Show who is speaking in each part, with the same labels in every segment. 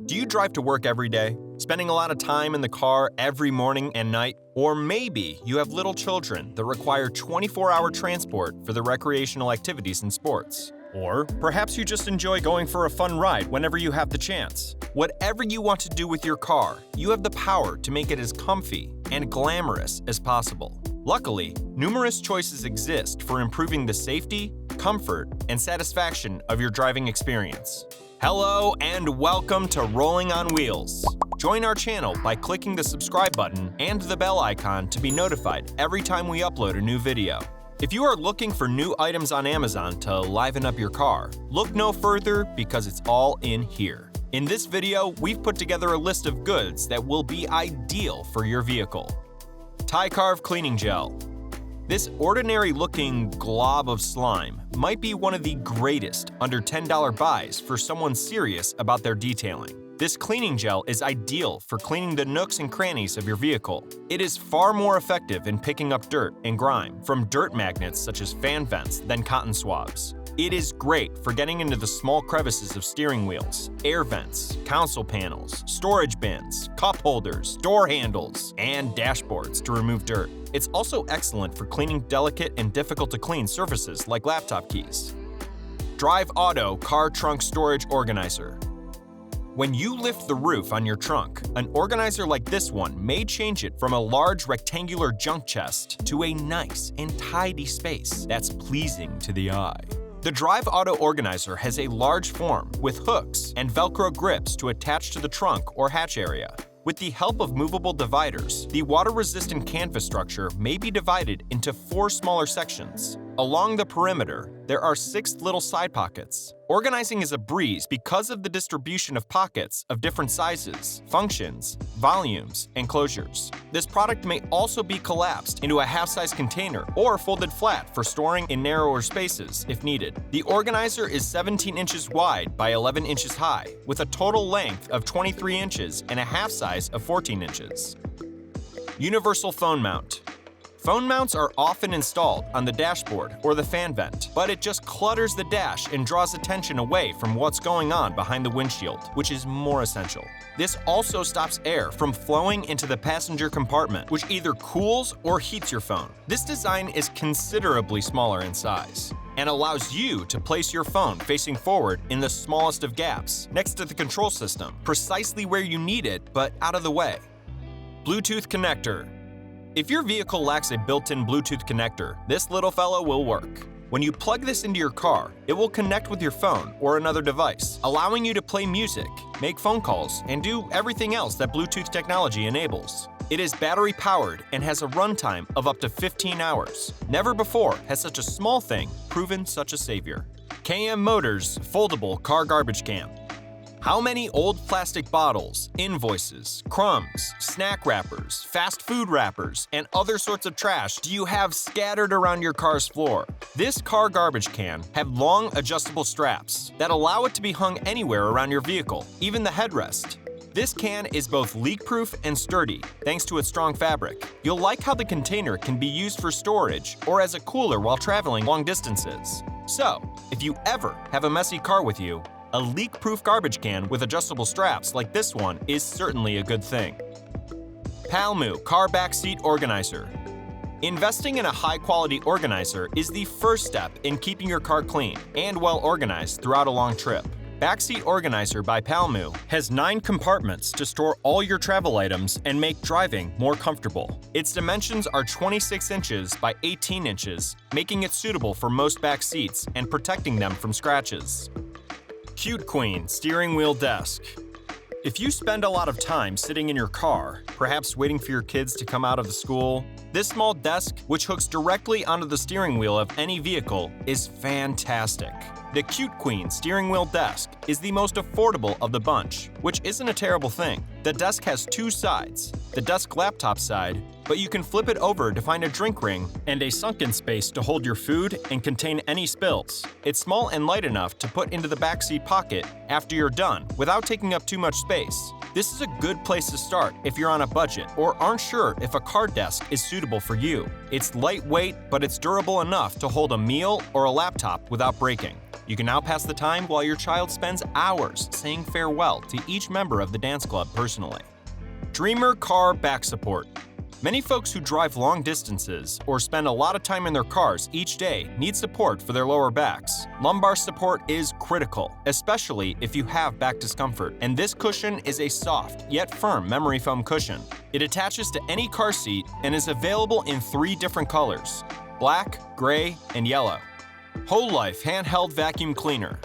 Speaker 1: Do you drive to work every day, spending a lot of time in the car every morning and night? Or maybe you have little children that require 24-hour transport for their recreational activities and sports. Or perhaps you just enjoy going for a fun ride whenever you have the chance. Whatever you want to do with your car, you have the power to make it as comfy and glamorous as possible. Luckily, numerous choices exist for improving the safety, comfort, and satisfaction of your driving experience. Hello and welcome to Rolling on Wheels. Join our channel by clicking the subscribe button and the bell icon to be notified every time we upload a new video. If you are looking for new items on Amazon to liven up your car, look no further because it's all in here. In this video, we've put together a list of goods that will be ideal for your vehicle. Ticarve Cleaning Gel. This ordinary-looking glob of slime might be one of the greatest under $10 buys for someone serious about their detailing. This cleaning gel is ideal for cleaning the nooks and crannies of your vehicle. It is far more effective in picking up dirt and grime from dirt magnets such as fan vents than cotton swabs. It is great for getting into the small crevices of steering wheels, air vents, console panels, storage bins, cup holders, door handles, and dashboards to remove dirt. It's also excellent for cleaning delicate and difficult to clean surfaces like laptop keys. Drive Auto Car Trunk Storage Organizer. When you lift the roof on your trunk, an organizer like this one may change it from a large rectangular junk chest to a nice and tidy space that's pleasing to the eye. The Drive Auto Organizer has a large form with hooks and Velcro grips to attach to the trunk or hatch area. With the help of movable dividers, the water-resistant canvas structure may be divided into 4 smaller sections. Along the perimeter, there are 6 little side pockets. Organizing is a breeze because of the distribution of pockets of different sizes, functions, volumes, and closures. This product may also be collapsed into a half-size container or folded flat for storing in narrower spaces if needed. The organizer is 17 inches wide by 11 inches high, with a total length of 23 inches and a half size of 14 inches. Universal Phone Mount. Phone mounts are often installed on the dashboard or the fan vent, but it just clutters the dash and draws attention away from what's going on behind the windshield, which is more essential. This also stops air from flowing into the passenger compartment, which either cools or heats your phone. This design is considerably smaller in size and allows you to place your phone facing forward in the smallest of gaps, next to the control system, precisely where you need it, but out of the way. Bluetooth connector. If your vehicle lacks a built-in Bluetooth connector, this little fellow will work. When you plug this into your car, it will connect with your phone or another device, allowing you to play music, make phone calls, and do everything else that Bluetooth technology enables. It is battery-powered and has a runtime of up to 15 hours. Never before has such a small thing proven such a savior. Kmmotors Foldable Car Garbage Can. How many old plastic bottles, invoices, crumbs, snack wrappers, fast food wrappers, and other sorts of trash do you have scattered around your car's floor? This car garbage can have long adjustable straps that allow it to be hung anywhere around your vehicle, even the headrest. This can is both leak-proof and sturdy, thanks to its strong fabric. You'll like how the container can be used for storage or as a cooler while traveling long distances. So, if you ever have a messy car with you, a leak-proof garbage can with adjustable straps like this one is certainly a good thing. Palmoo Car Backseat Organizer. Investing in a high-quality organizer is the first step in keeping your car clean and well organized throughout a long trip. Backseat Organizer by Palmoo has 9 compartments to store all your travel items and make driving more comfortable. Its dimensions are 26 inches by 18 inches, making it suitable for most back seats and protecting them from scratches. Cutequeen Steering Wheel Desk. If you spend a lot of time sitting in your car, perhaps waiting for your kids to come out of the school, this small desk, which hooks directly onto the steering wheel of any vehicle, is fantastic. The Cutequeen Steering Wheel Desk is the most affordable of the bunch, which isn't a terrible thing. The desk has 2 sides, the desk laptop side, but you can flip it over to find a drink ring and a sunken space to hold your food and contain any spills. It's small and light enough to put into the backseat pocket after you're done without taking up too much space. This is a good place to start if you're on a budget or aren't sure if a car desk is suitable for you. It's lightweight, but it's durable enough to hold a meal or a laptop without breaking. You can now pass the time while your child spends hours saying farewell to each member of the dance club personally. Dreamer car back support. Many folks who drive long distances or spend a lot of time in their cars each day need support for their lower backs. Lumbar support is critical, especially if you have back discomfort, and this cushion is a soft yet firm memory foam cushion. It attaches to any car seat and is available in 3 different colors: black, gray, and yellow. Holife handheld vacuum cleaner.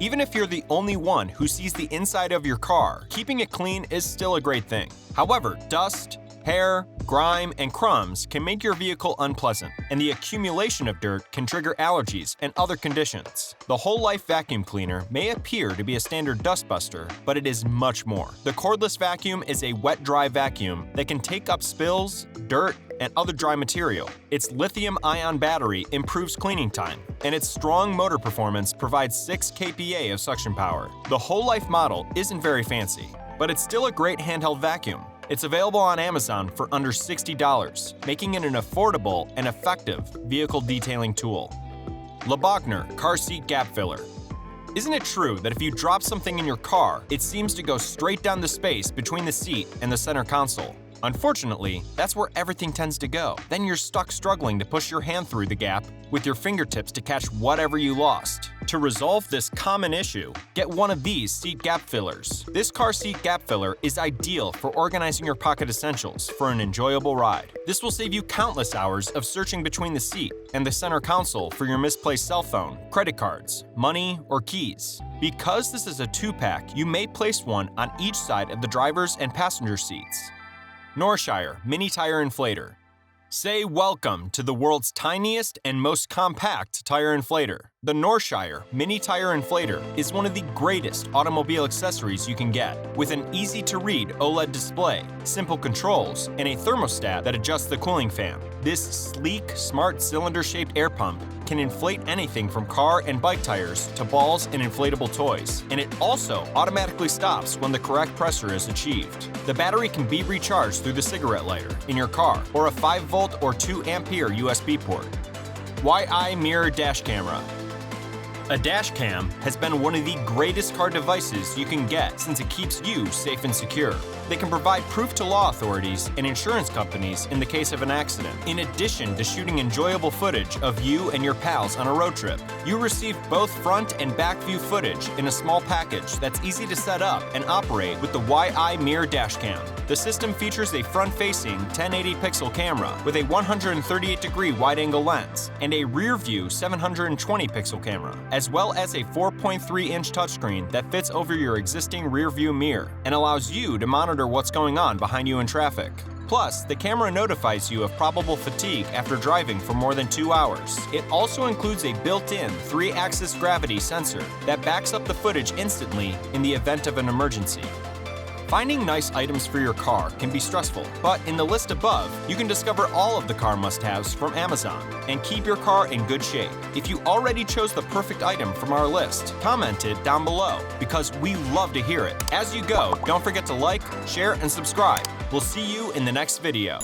Speaker 1: Even if you're the only one who sees the inside of your car, keeping it clean is still a great thing. However, dust, hair, grime, and crumbs can make your vehicle unpleasant, and the accumulation of dirt can trigger allergies and other conditions. The Holife vacuum cleaner may appear to be a standard dustbuster, but it is much more. The cordless vacuum is a wet-dry vacuum that can take up spills, dirt, and other dry material. Its lithium-ion battery improves cleaning time, and its strong motor performance provides 6 kPa of suction power. The Holife model isn't very fancy, but it's still a great handheld vacuum. It's available on Amazon for under $60, making it an affordable and effective vehicle detailing tool. Lebogner car seat gap filler. Isn't it true that if you drop something in your car, it seems to go straight down the space between the seat and the center console? Unfortunately, that's where everything tends to go. Then you're stuck struggling to push your hand through the gap with your fingertips to catch whatever you lost. To resolve this common issue, get one of these seat gap fillers. This car seat gap filler is ideal for organizing your pocket essentials for an enjoyable ride. This will save you countless hours of searching between the seat and the center console for your misplaced cell phone, credit cards, money, or keys. Because this is a 2-pack, you may place one on each side of the driver's and passenger seats. Norshire mini tire inflator. Say welcome to the world's tiniest and most compact tire inflator. The Norshire mini tire inflator is one of the greatest automobile accessories you can get. With an easy-to-read OLED display, simple controls, and a thermostat that adjusts the cooling fan, this sleek, smart cylinder-shaped air pump can inflate anything from car and bike tires to balls and inflatable toys. And it also automatically stops when the correct pressure is achieved. The battery can be recharged through the cigarette lighter in your car or a 5-volt or 2-ampere USB port. YI mirror dash camera. A dash cam has been one of the greatest car devices you can get since it keeps you safe and secure. They can provide proof to law authorities and insurance companies in the case of an accident. In addition to shooting enjoyable footage of you and your pals on a road trip, you receive both front and back view footage in a small package that's easy to set up and operate with the YI mirror dash cam. The system features a front-facing 1080 pixel camera with a 138-degree wide-angle lens and a rear-view 720 pixel camera, as well as a 4.3-inch touchscreen that fits over your existing rear-view mirror and allows you to monitor what's going on behind you in traffic. Plus, the camera notifies you of probable fatigue after driving for more than 2 hours. It also includes a built-in 3-axis gravity sensor that backs up the footage instantly in the event of an emergency. Finding nice items for your car can be stressful, but in the list above, you can discover all of the car must-haves from Amazon and keep your car in good shape. If you already chose the perfect item from our list, comment it down below because we love to hear it. As you go, don't forget to like, share, and subscribe. We'll see you in the next video.